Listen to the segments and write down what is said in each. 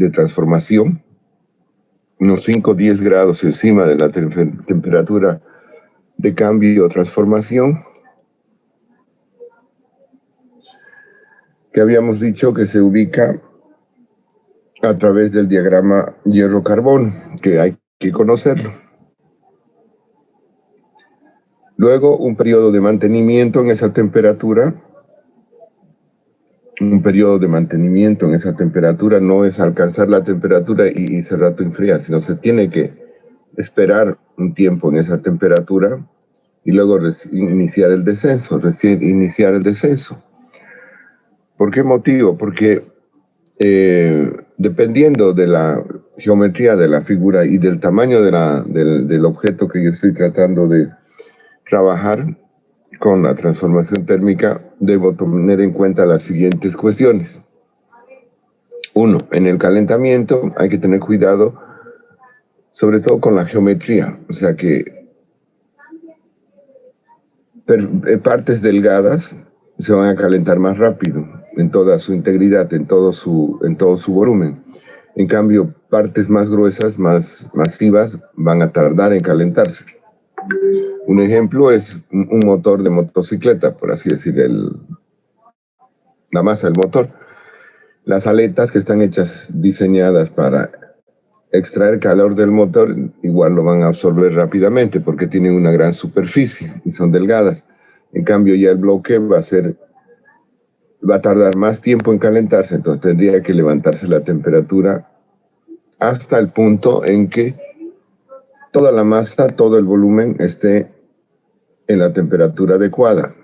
de transformación, unos 5 o 10 grados encima de la temperatura de cambio o transformación, que habíamos dicho que se ubica a través del diagrama hierro-carbono, que hay que conocerlo. Luego, un periodo de mantenimiento en esa temperatura. Un periodo de mantenimiento en esa temperatura no es alcanzar la temperatura y ese rato enfriar, sino se tiene que esperar un tiempo en esa temperatura y luego iniciar el descenso, recién iniciar el descenso. ¿Por qué motivo? Porque dependiendo de la geometría de la figura y del tamaño del objeto que yo estoy tratando de trabajar con la transformación térmica, debo tener en cuenta las siguientes cuestiones. 1. En el calentamiento hay que tener cuidado, sobre todo con la geometría, o sea que partes delgadas se van a calentar más rápido en toda su integridad, en todo su volumen. En cambio, partes más gruesas, más masivas, van a tardar en calentarse. Un ejemplo es un motor de motocicleta, por así decir, la masa del motor. Las aletas que están diseñadas para extraer calor del motor, igual lo van a absorber rápidamente porque tienen una gran superficie y son delgadas. En cambio, ya el bloque va a tardar más tiempo en calentarse, entonces tendría que levantarse la temperatura hasta el punto en que toda la masa, todo el volumen esté en la temperatura adecuada.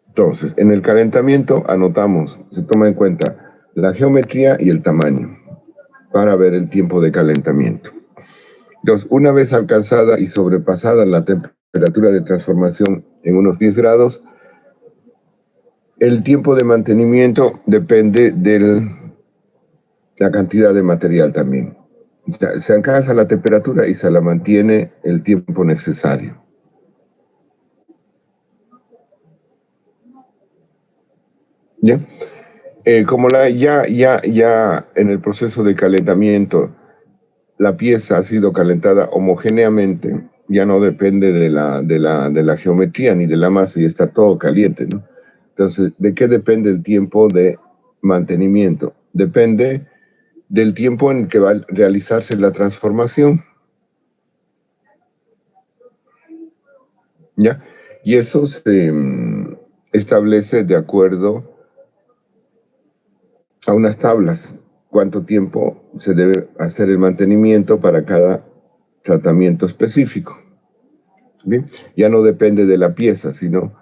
Entonces, en el calentamiento anotamos, se toma en cuenta la geometría y el tamaño para ver el tiempo de calentamiento. Entonces, una vez alcanzada y sobrepasada la temperatura de transformación en unos 10 grados, el tiempo de mantenimiento depende de la cantidad de material también. Se alcanza la temperatura y se la mantiene el tiempo necesario. ¿Ya? Como ya en el proceso de calentamiento la pieza ha sido calentada homogéneamente, ya no depende de la geometría ni de la masa y está todo caliente, ¿no? Entonces, ¿de qué depende el tiempo de mantenimiento? Depende del tiempo en que va a realizarse la transformación. ¿Ya? Y eso se establece de acuerdo a unas tablas. Cuánto tiempo se debe hacer el mantenimiento para cada tratamiento específico. ¿Bien? Ya no depende de la pieza, sino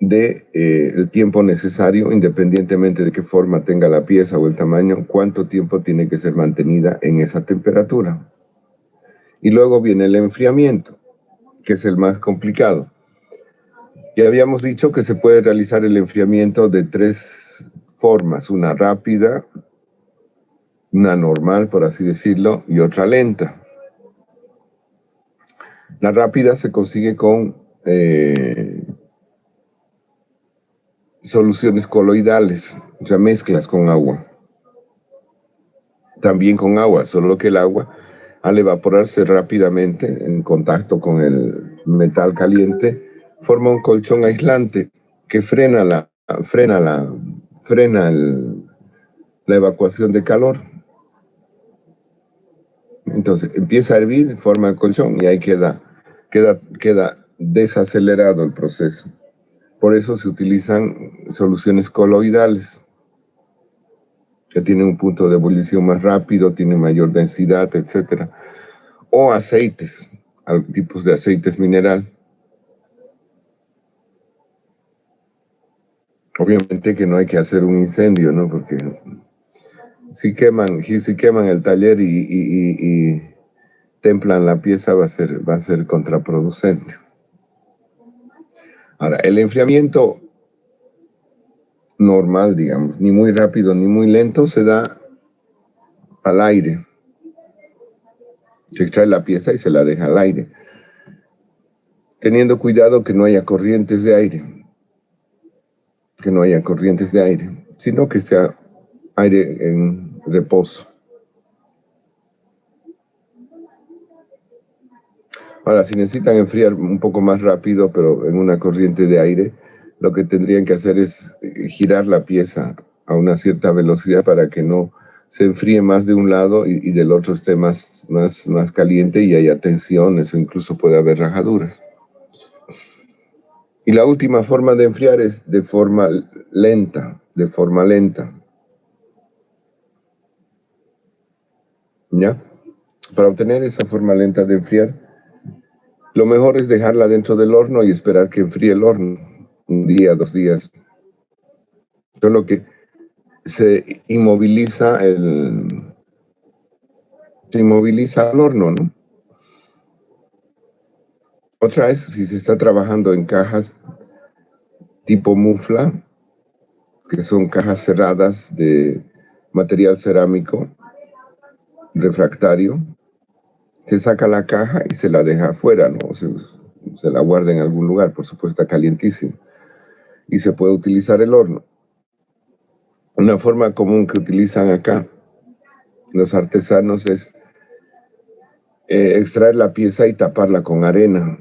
el tiempo necesario, independientemente de qué forma tenga la pieza o el tamaño, cuánto tiempo tiene que ser mantenida en esa temperatura. Y luego viene el enfriamiento, que es el más complicado. Ya habíamos dicho que se puede realizar el enfriamiento de 3 formas, una rápida, una normal, por así decirlo, y otra lenta. La rápida se consigue con soluciones coloidales, o sea, mezclas con agua. También con agua, solo que el agua, al evaporarse rápidamente en contacto con el metal caliente, forma un colchón aislante que frena la evacuación de calor. Entonces empieza a hervir, forma el colchón y ahí queda desacelerado el proceso. Por eso se utilizan soluciones coloidales, que tienen un punto de ebullición más rápido, tienen mayor densidad, etc. O aceites, tipos de aceites mineral. Obviamente que no hay que hacer un incendio, ¿no? Porque si queman el taller y templan la pieza, va a ser contraproducente. Ahora, el enfriamiento normal, digamos, ni muy rápido ni muy lento, se da al aire. Se extrae la pieza y se la deja al aire, teniendo cuidado que no haya corrientes de aire. sino que sea aire en reposo. Ahora, si necesitan enfriar un poco más rápido, pero en una corriente de aire, lo que tendrían que hacer es girar la pieza a una cierta velocidad para que no se enfríe más de un lado y del otro esté más caliente y haya tensiones o incluso puede haber rajaduras. Y la última forma de enfriar es de forma lenta, ¿ya? Para obtener esa forma lenta de enfriar, lo mejor es dejarla dentro del horno y esperar que enfríe el horno, un día, 2 días. Solo que se inmoviliza el horno, ¿no? Otra es si se está trabajando en cajas tipo mufla, que son cajas cerradas de material cerámico refractario, se saca la caja y se la deja afuera, ¿no? Se la guarda en algún lugar, por supuesto, está calientísimo. Y se puede utilizar el horno. Una forma común que utilizan acá los artesanos es extraer la pieza y taparla con arena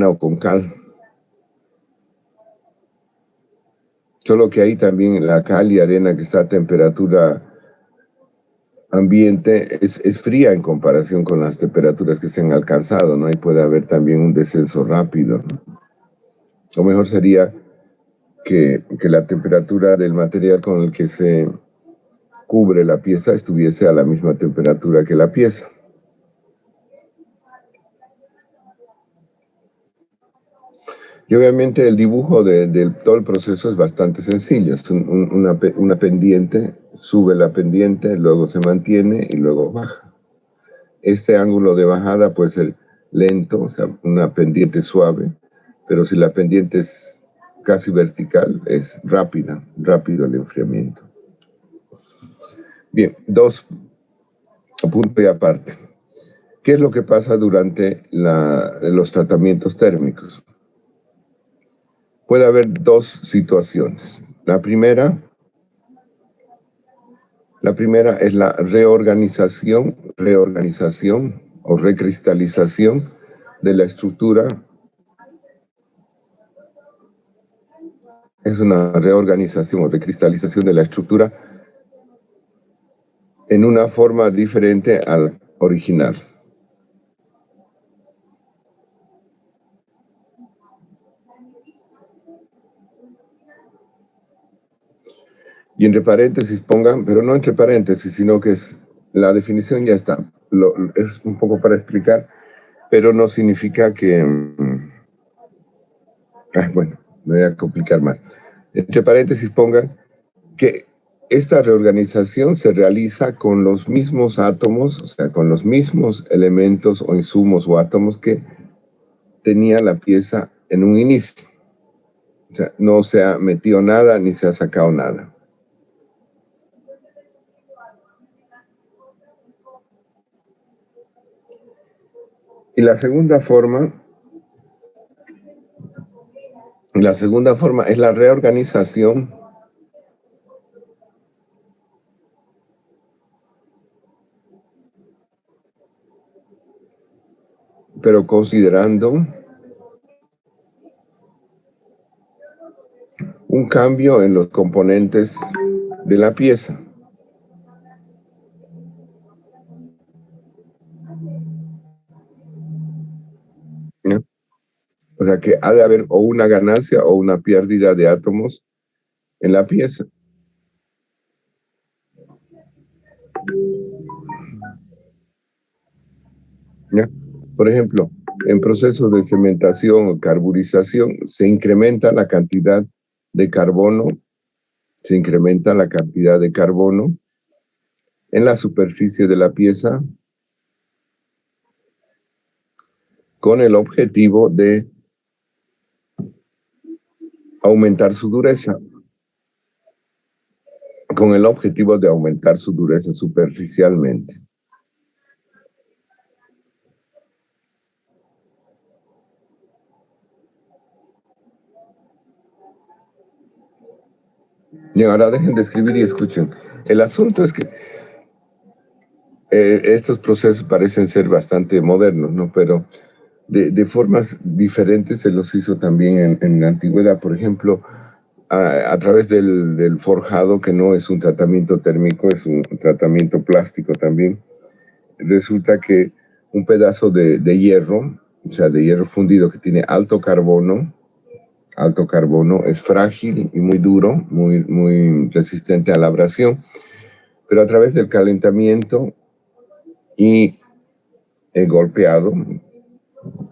o con cal. Solo que ahí también la cal y arena que está a temperatura ambiente es fría en comparación con las temperaturas que se han alcanzado, ¿no? Ahí puede haber también un descenso rápido, ¿no? Lo mejor sería que la temperatura del material con el que se cubre la pieza estuviese a la misma temperatura que la pieza. Y obviamente el dibujo de todo el proceso es bastante sencillo. Es una pendiente, sube la pendiente, luego se mantiene y luego baja. Este ángulo de bajada puede ser lento, o sea, una pendiente suave, pero si la pendiente es casi vertical, es rápido el enfriamiento. Bien, 2 puntos y aparte. ¿Qué es lo que pasa durante los tratamientos térmicos? Puede haber 2 situaciones. La primera es la reorganización o recristalización de la estructura. Es una reorganización o recristalización de la estructura en una forma diferente al original. Y entre paréntesis pongan, pero no entre paréntesis, sino que la definición ya está. Es un poco para explicar, pero no significa que... bueno, me voy a complicar más. Entre paréntesis pongan que esta reorganización se realiza con los mismos átomos, o sea, con los mismos elementos o insumos o átomos que tenía la pieza en un inicio. O sea, no se ha metido nada ni se ha sacado nada. Y la segunda forma es la reorganización pero considerando un cambio en los componentes de la pieza. ¿No? O sea que ha de haber o una ganancia o una pérdida de átomos en la pieza. ¿Ya? Por ejemplo, en procesos de cementación o carburización se incrementa la cantidad de carbono, en la superficie de la pieza con el objetivo de aumentar su dureza, superficialmente. Y ahora dejen de escribir y escuchen. El asunto es que estos procesos parecen ser bastante modernos, ¿no? Pero de formas diferentes se los hizo también en la antigüedad. Por ejemplo, a través del forjado, que no es un tratamiento térmico, es un tratamiento plástico también. Resulta que un pedazo de hierro, o sea, de hierro fundido que tiene alto carbono, es frágil y muy duro, muy resistente a la abrasión, pero a través del calentamiento y golpeado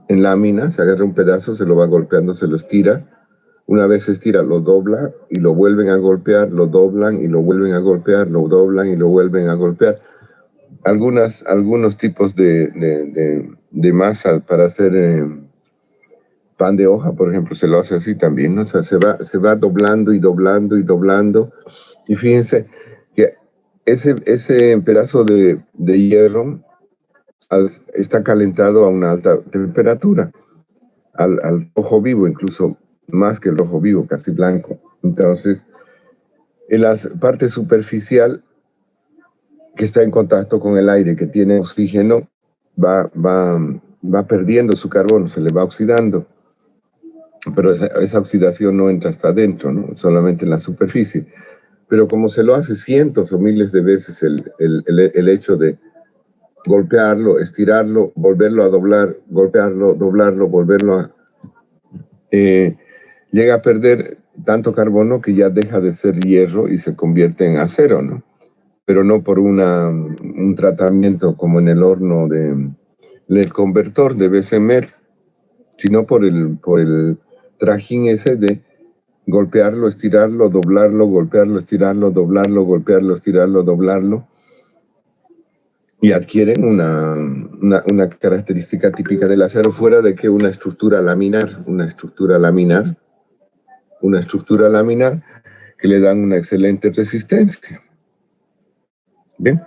en láminas, se agarra un pedazo, se lo va golpeando, se lo estira. Una vez se estira, lo dobla y lo vuelven a golpear, lo doblan y lo vuelven a golpear, lo doblan y lo vuelven a golpear. Algunos tipos de masa para hacer pan de hoja, por ejemplo, se lo hace así también, ¿no? O sea, se va doblando y doblando y doblando. Y fíjense que ese pedazo de hierro está calentado a una alta temperatura, al rojo vivo, incluso más que el rojo vivo, casi blanco. Entonces, en la parte superficial que está en contacto con el aire, que tiene oxígeno, va perdiendo su carbono, se le va oxidando. Pero esa oxidación no entra hasta adentro, ¿no? Solamente en la superficie. Pero como se lo hace cientos o miles de veces el hecho de golpearlo, estirarlo, volverlo a doblar, golpearlo, doblarlo, volverlo a... llega a perder tanto carbono que ya deja de ser hierro y se convierte en acero, ¿no? Pero no por un tratamiento como en el horno del convertor de Bessemer, sino por el trajín ese de golpearlo, estirarlo, doblarlo, golpearlo, estirarlo, doblarlo, golpearlo, estirarlo, doblarlo, y adquieren una característica típica del acero, fuera de que una estructura laminar que le dan una excelente resistencia. Bien.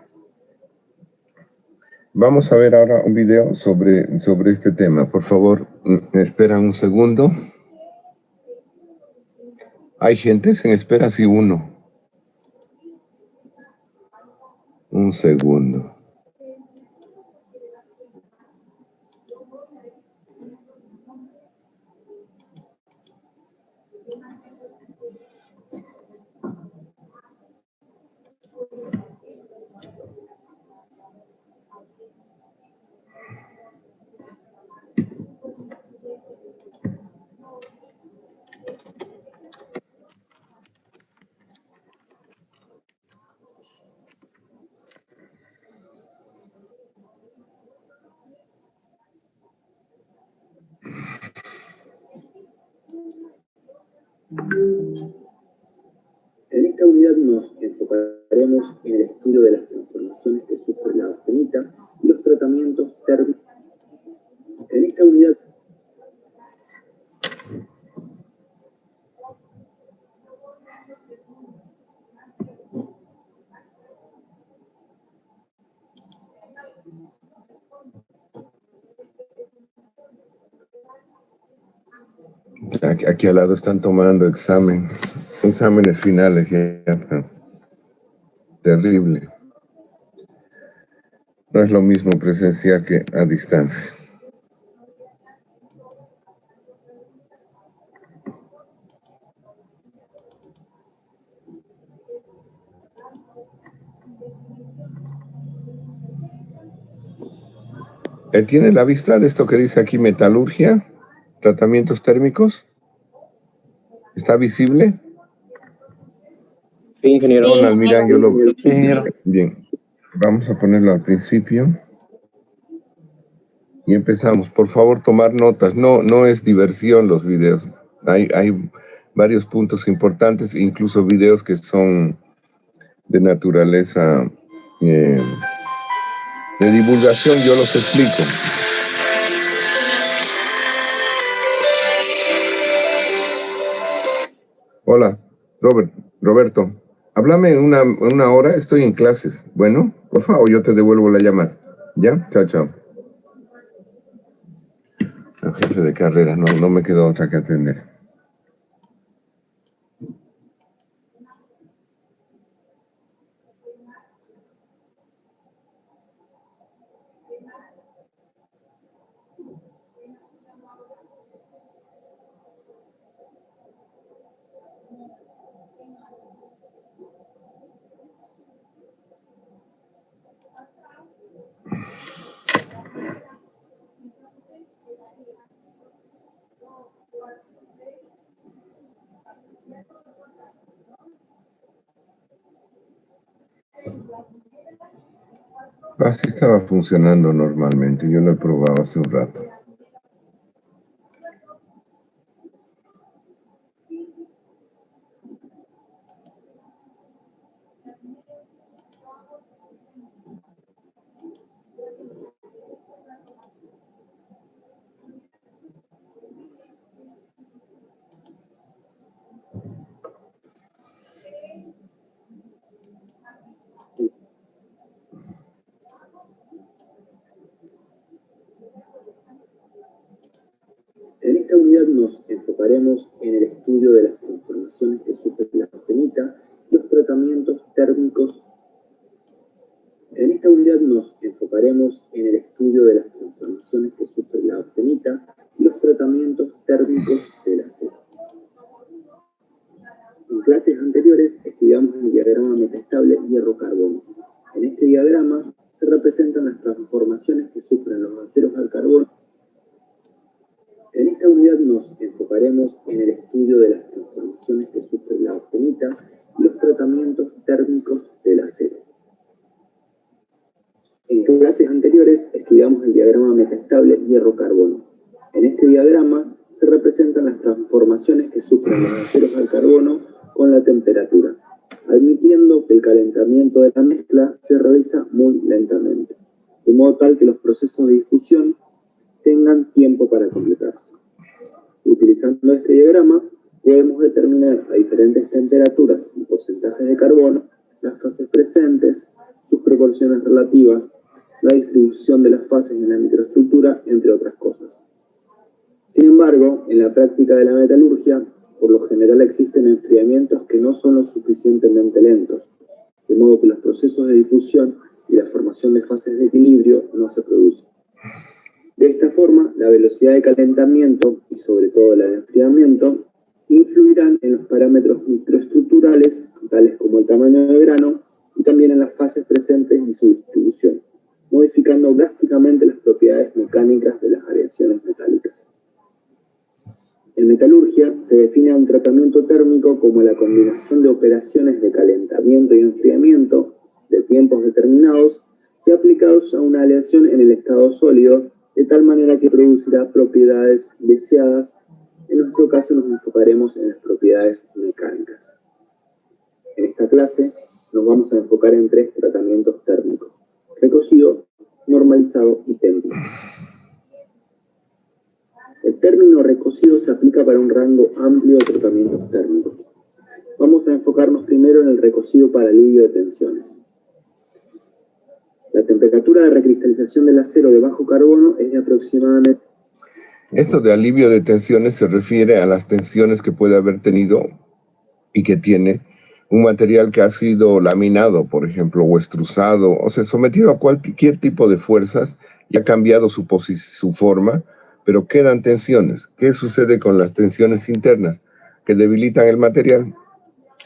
Vamos a ver ahora un video sobre este tema. Por favor, me esperan un segundo. Hay gente en espera, sí, uno. Un segundo. En esta unidad nos enfocaremos en el estudio de las transformaciones que sufre la austenita y los tratamientos térmicos. En esta unidad Aquí al lado están tomando exámenes finales ya. Terrible. No es lo mismo presencial que a distancia. ¿Tiene la vista de esto que dice aquí metalurgia? ¿Tratamientos térmicos? ¿Está visible? Sí, ingeniero. Ronald, mira, yo lo... Sí, ingeniero. Bien, vamos a ponerlo al principio. Y empezamos. Por favor, tomar notas. No es diversión los videos. Hay varios puntos importantes, incluso videos que son de naturaleza de divulgación. Yo los explico. Hola, Roberto. Háblame en una hora, estoy en clases. Bueno, por favor, yo te devuelvo la llamada. ¿Ya? Chao. El jefe de carrera, no me quedó otra que atender. Así estaba funcionando normalmente. Yo lo he probado hace un rato. En esta unidad nos enfocaremos en el estudio de las transformaciones que sufre la austenita y los tratamientos térmicos. En esta unidad nos enfocaremos en el estudio de las transformaciones que sufre la austenita y los tratamientos térmicos del acero. En clases anteriores estudiamos el diagrama metaestable hierro-carbono. En este diagrama se representan las transformaciones que sufren los aceros al carbono. En esta unidad nos enfocaremos en el estudio de las transformaciones que sufre la austenita y los tratamientos térmicos del acero. En clases anteriores estudiamos el diagrama metaestable hierro-carbono. En este diagrama se representan las transformaciones que sufren los aceros al carbono con la temperatura, admitiendo que el calentamiento de la mezcla se realiza muy lentamente, de modo tal que los procesos de difusión tengan tiempo para completarse. Utilizando este diagrama, podemos determinar a diferentes temperaturas y porcentajes de carbono las fases presentes, sus proporciones relativas, la distribución de las fases en la microestructura, entre otras cosas. Sin embargo, en la práctica de la metalurgia, por lo general existen enfriamientos que no son lo suficientemente lentos, de modo que los procesos de difusión y la formación de fases de equilibrio no se producen. De esta forma, la velocidad de calentamiento y sobre todo la de enfriamiento influirán en los parámetros microestructurales, tales como el tamaño de grano, y también en las fases presentes y su distribución, modificando drásticamente las propiedades mecánicas de las aleaciones metálicas. En metalurgia se define a un tratamiento térmico como la combinación de operaciones de calentamiento y enfriamiento de tiempos determinados y aplicados a una aleación en el estado sólido, de tal manera que producirá propiedades deseadas. En nuestro caso nos enfocaremos en las propiedades mecánicas. En esta clase nos vamos a enfocar en 3 tratamientos térmicos: recocido, normalizado y temple. El término recocido se aplica para un rango amplio de tratamientos térmicos. Vamos a enfocarnos primero en el recocido para alivio de tensiones. La temperatura de recristalización del acero de bajo carbono es de aproximadamente... Esto de alivio de tensiones se refiere a las tensiones que puede haber tenido y que tiene un material que ha sido laminado, por ejemplo, o extrusado, o sea, sometido a cualquier tipo de fuerzas y ha cambiado su forma, pero quedan tensiones. ¿Qué sucede con las tensiones internas que debilitan el material?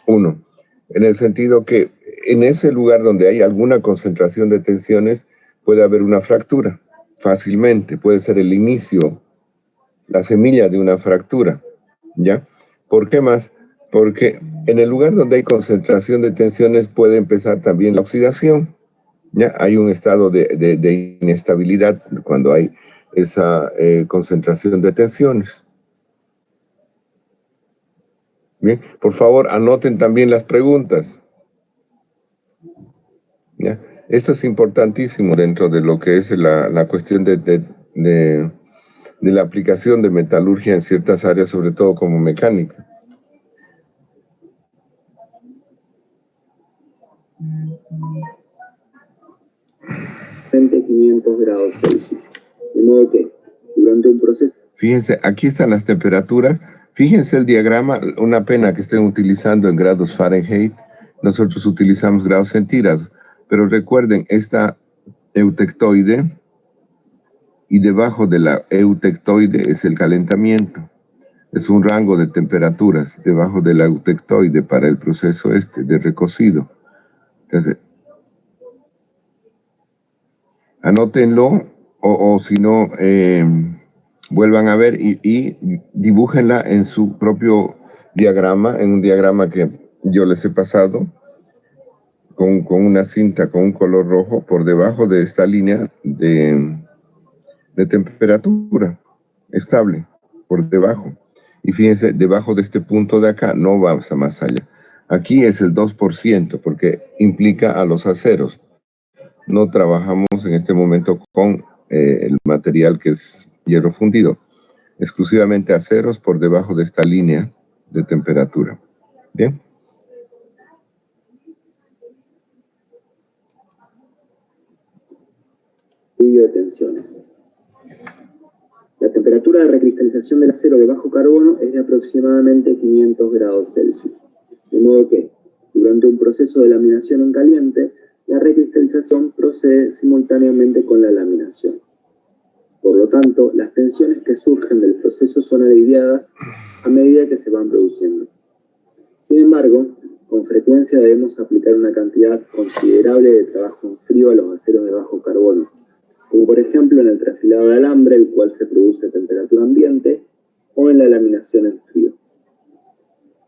Uno, en el sentido que en ese lugar donde hay alguna concentración de tensiones puede haber una fractura fácilmente, puede ser el inicio, la semilla de una fractura, ¿ya? ¿Por qué más? Porque en el lugar donde hay concentración de tensiones puede empezar también la oxidación, ¿ya? Hay un estado de inestabilidad cuando hay esa concentración de tensiones. Bien, por favor, anoten también las preguntas. ¿Ya? Esto es importantísimo dentro de lo que es la cuestión de la aplicación de metalurgia en ciertas áreas, sobre todo como mecánica. ...entre 500 grados Celsius. De modo que, durante un proceso... Fíjense, aquí están las temperaturas. Fíjense el diagrama, una pena que estén utilizando en grados Fahrenheit. Nosotros utilizamos grados centígrados. Pero recuerden, esta eutectoide, y debajo de la eutectoide es el calentamiento. Es un rango de temperaturas debajo de la eutectoide para el proceso de recocido. Entonces, anótenlo o si no, vuelvan a ver y dibújenla en su propio diagrama, en un diagrama que yo les he pasado, con una cinta con un color rojo por debajo de esta línea de temperatura estable, por debajo. Y fíjense, debajo de este punto de acá no vamos a más allá. Aquí es el 2% porque implica a los aceros. No trabajamos en este momento con el material que es hierro fundido. Exclusivamente aceros por debajo de esta línea de temperatura. ¿Bien? De tensiones. La temperatura de recristalización del acero de bajo carbono es de aproximadamente 500 grados Celsius. De modo que, durante un proceso de laminación en caliente, la recristalización procede simultáneamente con la laminación. Por lo tanto, las tensiones que surgen del proceso son aliviadas a medida que se van produciendo. Sin embargo, con frecuencia debemos aplicar una cantidad considerable de trabajo en frío a los aceros de bajo carbono, como por ejemplo en el trafilado de alambre, el cual se produce a temperatura ambiente, o en la laminación en frío.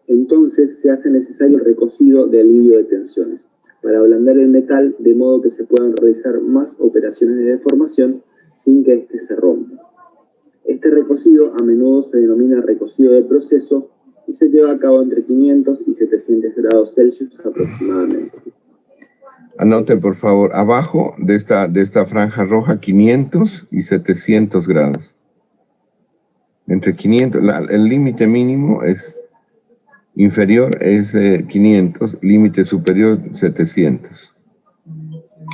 Entonces se hace necesario el recocido de alivio de tensiones, para ablandar el metal de modo que se puedan realizar más operaciones de deformación sin que éste se rompa. Este recocido a menudo se denomina recocido de proceso y se lleva a cabo entre 500 y 700 grados Celsius aproximadamente. Anoten, por favor, abajo de esta franja roja, 500 y 700 grados. Entre 500, el límite mínimo es inferior, es 500, límite superior 700,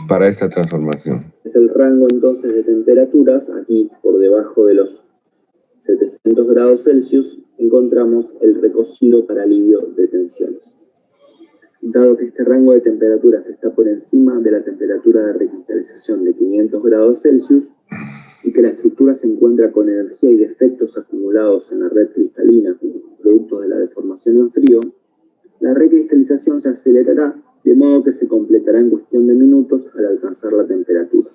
para esta transformación. Es el rango entonces de temperaturas, aquí por debajo de los 700 grados Celsius, encontramos el recocido para alivio de tensiones. Dado que este rango de temperaturas está por encima de la temperatura de recristalización de 500 grados Celsius y que la estructura se encuentra con energía y defectos acumulados en la red cristalina, productos de la deformación en frío, la recristalización se acelerará de modo que se completará en cuestión de minutos al alcanzar la temperatura.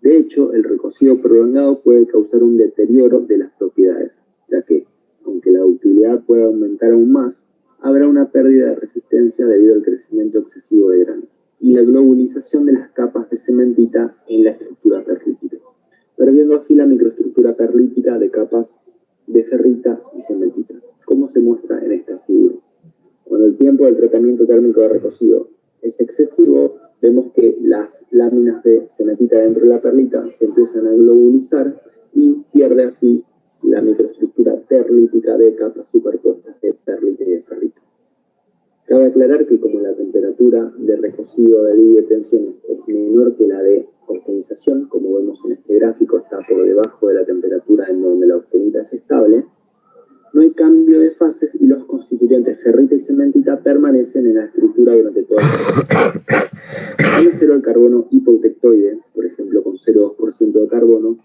De hecho, el recocido prolongado puede causar un deterioro de las propiedades, ya que, aunque la utilidad pueda aumentar aún más, habrá una pérdida de resistencia debido al crecimiento excesivo de grano y la globulización de las capas de cementita en la estructura perlítica, perdiendo así la microestructura perlítica de capas de ferrita y cementita, como se muestra en esta figura. Cuando el tiempo del tratamiento térmico de recocido es excesivo, vemos que las láminas de cementita dentro de la perlita se empiezan a globulizar y pierde así la microestructura perlítica de capas superpuestas de perlita y de ferrita. Cabe aclarar que como la temperatura de recocido de alivio de tensiones es menor que la de austenización, como vemos en este gráfico, está por debajo de la temperatura en donde la austenita es estable, no hay cambio de fases y los constituyentes ferrita y cementita permanecen en la estructura durante todo el proceso. El acero de carbono hipotectoide, por ejemplo con 0,2% de carbono,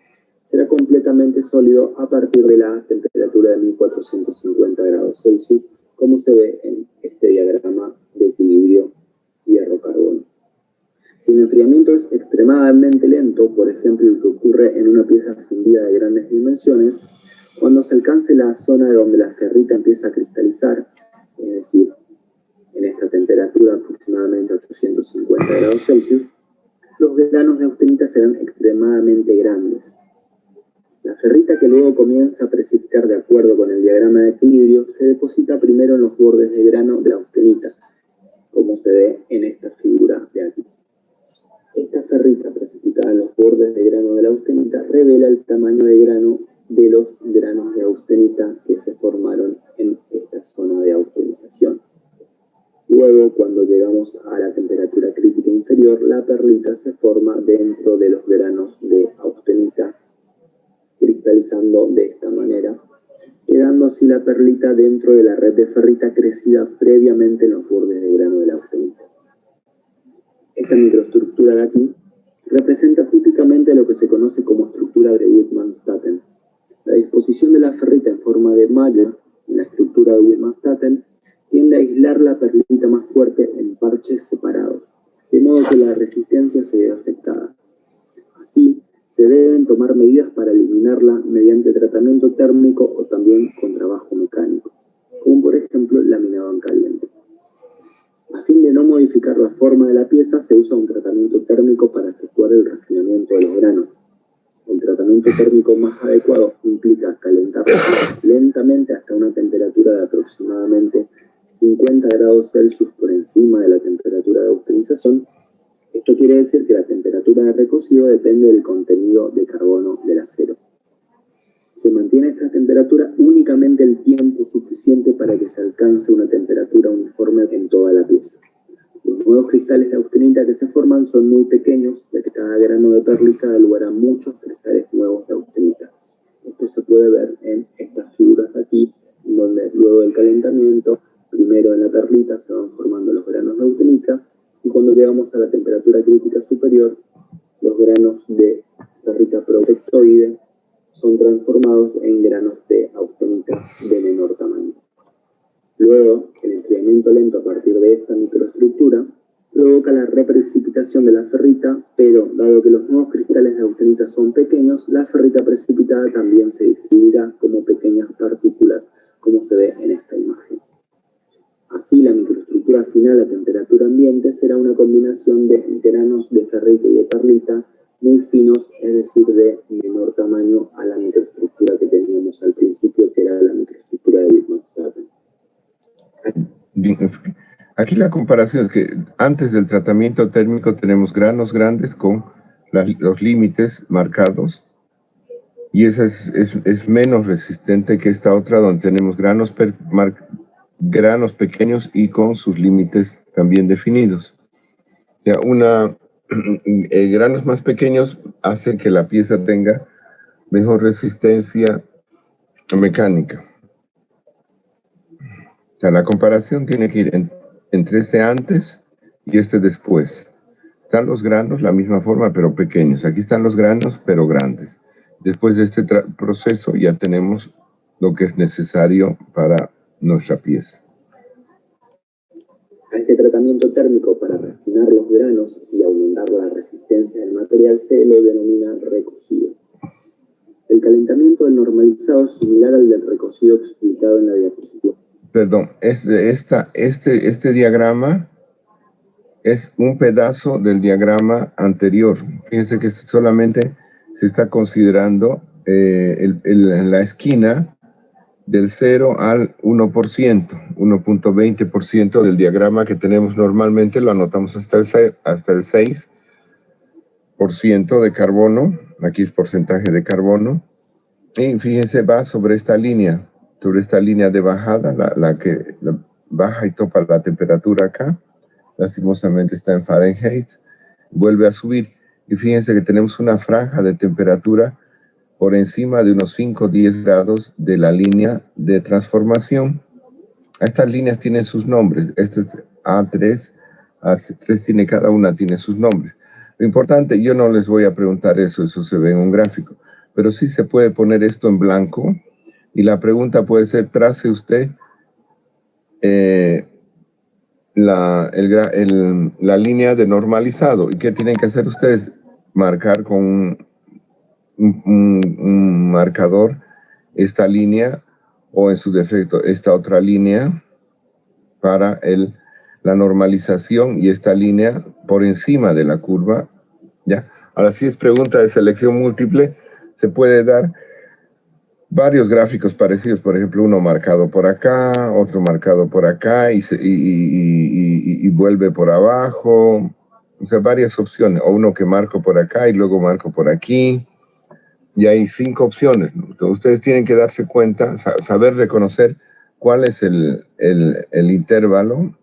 será completamente sólido a partir de la temperatura de 1450 grados Celsius, como se ve en este diagrama de equilibrio hierro-carbono. Si el enfriamiento es extremadamente lento, por ejemplo el que ocurre en una pieza fundida de grandes dimensiones, cuando se alcance la zona de donde la ferrita empieza a cristalizar, es decir, en esta temperatura aproximadamente 850 grados Celsius, los granos de austenita serán extremadamente grandes. La ferrita, que luego comienza a precipitar de acuerdo con el diagrama de equilibrio, se deposita primero en los bordes de grano de la austenita, como se ve en esta figura de aquí. Esta ferrita precipitada en los bordes de grano de la austenita revela el tamaño de grano de los granos de austenita que se formaron en esta zona de austenización. Luego, cuando llegamos a la temperatura crítica inferior, la perlita se forma dentro de los granos de austenita, cristalizando de esta manera, quedando así la perlita dentro de la red de ferrita crecida previamente en los bordes de grano de la austenita. Esta microestructura de aquí representa típicamente lo que se conoce como estructura de Widmanstätten. La disposición de la ferrita en forma de malla en la estructura de Widmanstätten tiende a aislar la perlita más fuerte en parches separados, de modo que la resistencia se ve afectada. Así, se deben tomar medidas para eliminarla mediante tratamiento térmico o también con trabajo mecánico, como por ejemplo laminado en caliente. A fin de no modificar modificar la forma de la pieza, se usa un tratamiento térmico para efectuar el refinamiento de los granos. El tratamiento térmico más adecuado implica calentar lentamente hasta una temperatura de aproximadamente 50 grados Celsius por encima de la temperatura de austeurización. Esto quiere decir que la temperatura de recocido depende del contenido de carbono del acero. Se mantiene esta temperatura únicamente el tiempo suficiente para que se alcance una temperatura uniforme en toda la pieza. Los nuevos cristales de austenita que se forman son muy pequeños, ya que cada grano de perlita da lugar a muchos cristales nuevos de austenita. Esto se puede ver en estas figuras de aquí, donde luego del calentamiento, primero en la perlita se van formando los granos de austenita, y cuando llegamos a la temperatura crítica superior, los granos de ferrita protectoide son transformados en granos de austenita de menor tamaño. Luego, el enfriamiento lento a partir de esta microestructura provoca la reprecipitación de la ferrita, pero dado que los nuevos cristales de austenita son pequeños, la ferrita precipitada también se distribuirá como pequeñas partículas, como se ve en esta imagen. Así, la microestructura final a temperatura ambiente será una combinación de granos de ferrita y de perlita muy finos, es decir, de menor tamaño a la microestructura que teníamos al principio, que era la microestructura de Wittmann-Staten. Aquí la comparación es que antes del tratamiento térmico tenemos granos grandes con los límites marcados, y esa es menos resistente que esta otra donde tenemos granos pequeños y con sus límites también definidos. Ya, granos más pequeños hacen que la pieza tenga mejor resistencia mecánica. O sea, la comparación tiene que ir entre este antes y este después. Están los granos, la misma forma, pero pequeños. Aquí están los granos, pero grandes. Después de este proceso ya tenemos lo que es necesario para nuestra pieza. A este tratamiento térmico para refinar los granos y aumentar la resistencia del material se lo denomina recocido. El calentamiento del normalizado es similar al del recocido explicado en la diapositiva. Perdón, este diagrama es un pedazo del diagrama anterior. Fíjense que solamente se está considerando la esquina del 0 al 1%, 1.20% del diagrama que tenemos normalmente, lo anotamos hasta el 6% de carbono, aquí es porcentaje de carbono, y fíjense, va sobre esta línea de bajada, la que baja y topa la temperatura acá, lastimosamente está en Fahrenheit, vuelve a subir, y fíjense que tenemos una franja de temperatura por encima de unos 5 o 10 grados de la línea de transformación. Estas líneas tienen sus nombres. Este es A3, AC3, cada una tiene sus nombres. Lo importante, yo no les voy a preguntar eso se ve en un gráfico, pero sí se puede poner esto en blanco, y la pregunta puede ser, trace usted la línea de normalizado. ¿Y qué tienen que hacer ustedes? Marcar con un marcador esta línea, o en su defecto esta otra línea para la normalización, y esta línea por encima de la curva. ¿Ya? Ahora, si es pregunta de selección múltiple, se puede dar varios gráficos parecidos, por ejemplo, uno marcado por acá, otro marcado por acá, y vuelve por abajo. O sea, varias opciones, o uno que marco por acá y luego marco por aquí. Y hay 5 opciones, ¿no? Entonces, ustedes tienen que darse cuenta, saber reconocer cuál es el intervalo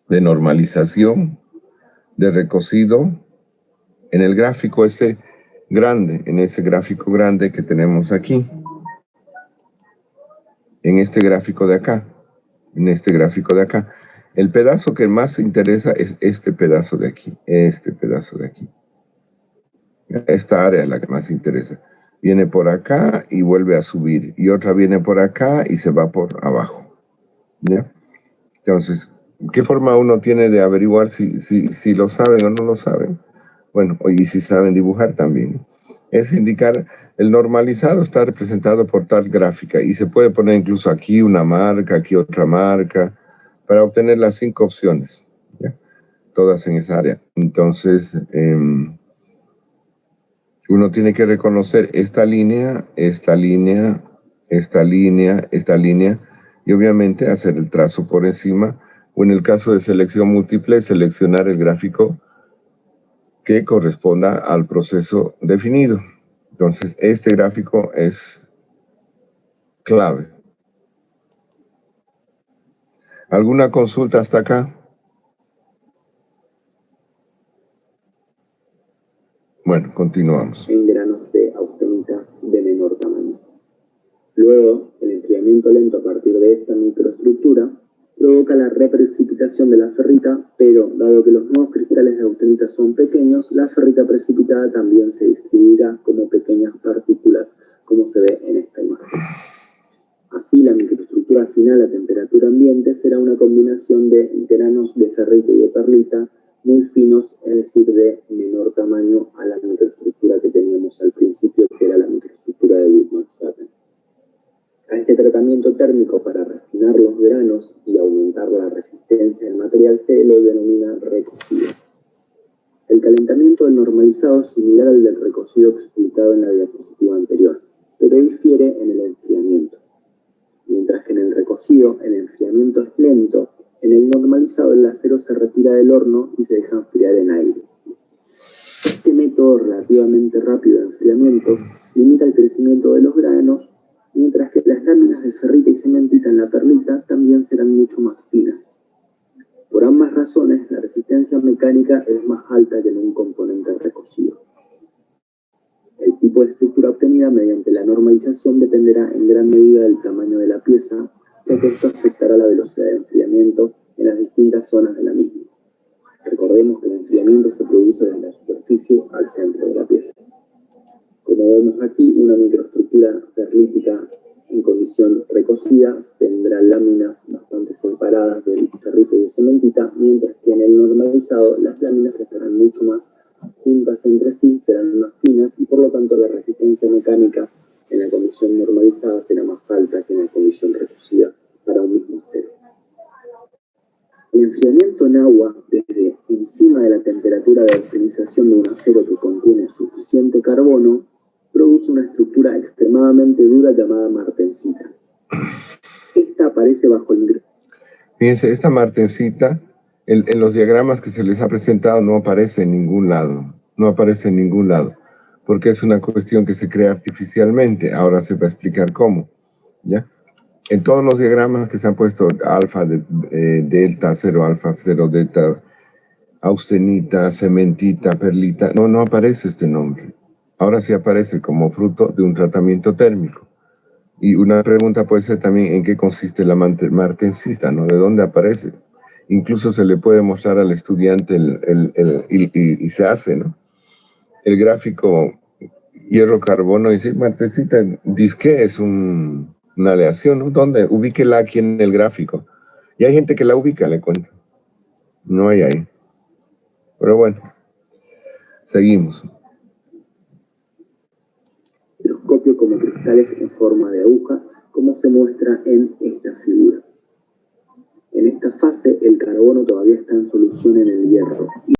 de normalización, de recocido, en el gráfico ese grande, en ese gráfico grande que tenemos aquí, en este gráfico de acá, El pedazo que más interesa es este pedazo de aquí, Esta área es la que más interesa. Viene por acá y vuelve a subir, y otra viene por acá y se va por abajo. ¿Ya? Entonces, ¿qué forma uno tiene de averiguar si lo saben o no lo saben? Bueno, y si saben dibujar también. Es indicar, el normalizado está representado por tal gráfica, y se puede poner incluso aquí una marca, aquí otra marca, para obtener las 5 opciones, ¿ya? Todas en esa área. Entonces, uno tiene que reconocer esta línea, esta línea, esta línea, esta línea, y obviamente hacer el trazo por encima, o en el caso de selección múltiple, seleccionar el gráfico que corresponda al proceso definido. Entonces, este gráfico es clave. ¿Alguna consulta hasta acá? Bueno, continuamos. En granos de austenita de menor tamaño. Luego, el enfriamiento lento a partir de esta microestructura provoca la reprecipitación de la ferrita, pero dado que los nuevos cristales de austenita son pequeños, la ferrita precipitada también se distribuirá como pequeñas partículas, como se ve en esta imagen. Así, la microestructura final a temperatura ambiente será una combinación de granos de ferrita y de perlita muy finos, es decir, de menor tamaño a la microestructura que teníamos al principio, que era la microestructura de Wittmann-Staten. A este tratamiento térmico para refinar los granos y aumentar la resistencia del material se lo denomina recocido. El calentamiento del normalizado es similar al del recocido explicado en la diapositiva anterior, pero difiere en el enfriamiento. Mientras que en el recocido el enfriamiento es lento, en el normalizado el acero se retira del horno y se deja enfriar en aire. Este método relativamente rápido de enfriamiento limita el crecimiento de los granos, mientras que las láminas de ferrita y cementita en la perlita también serán mucho más finas. Por ambas razones, la resistencia mecánica es más alta que en un componente recocido. El tipo de estructura obtenida mediante la normalización dependerá en gran medida del tamaño de la pieza, ya que esto afectará la velocidad de enfriamiento en las distintas zonas de la misma. Recordemos que el enfriamiento se produce desde la superficie al centro de la pieza. Como vemos aquí, una microestructura perlítica en condición recocida tendrá láminas bastante separadas del ferrita y de cementita, mientras que en el normalizado las láminas estarán mucho más juntas entre sí, serán más finas y por lo tanto la resistencia mecánica en la condición normalizada será más alta que en la condición recocida para un mismo acero. El enfriamiento en agua desde encima de la temperatura de optimización de un acero que contiene suficiente carbono produce una estructura extremadamente dura llamada martensita. Esta aparece bajo el microscopio. Fíjense, esta martensita en los diagramas que se les ha presentado no aparece en ningún lado. No aparece en ningún lado. Porque es una cuestión que se crea artificialmente. Ahora se va a explicar cómo. ¿Ya? En todos los diagramas que se han puesto alfa, delta, 0 alfa, 0 delta, austenita, cementita, perlita, no aparece este nombre. Ahora sí aparece como fruto de un tratamiento térmico. Y una pregunta puede ser también en qué consiste la martensita, ¿no? ¿De dónde aparece? Incluso se le puede mostrar al estudiante y se hace, ¿no? El gráfico hierro-carbono y dice, martensita, disque es una aleación, ¿no? ¿Dónde? Ubíquela aquí en el gráfico. Y hay gente que la ubica, le cuento. No hay ahí. Pero bueno, seguimos. Microscopio como cristales en forma de aguja, como se muestra en esta figura. En esta fase, el carbono todavía está en solución en el hierro.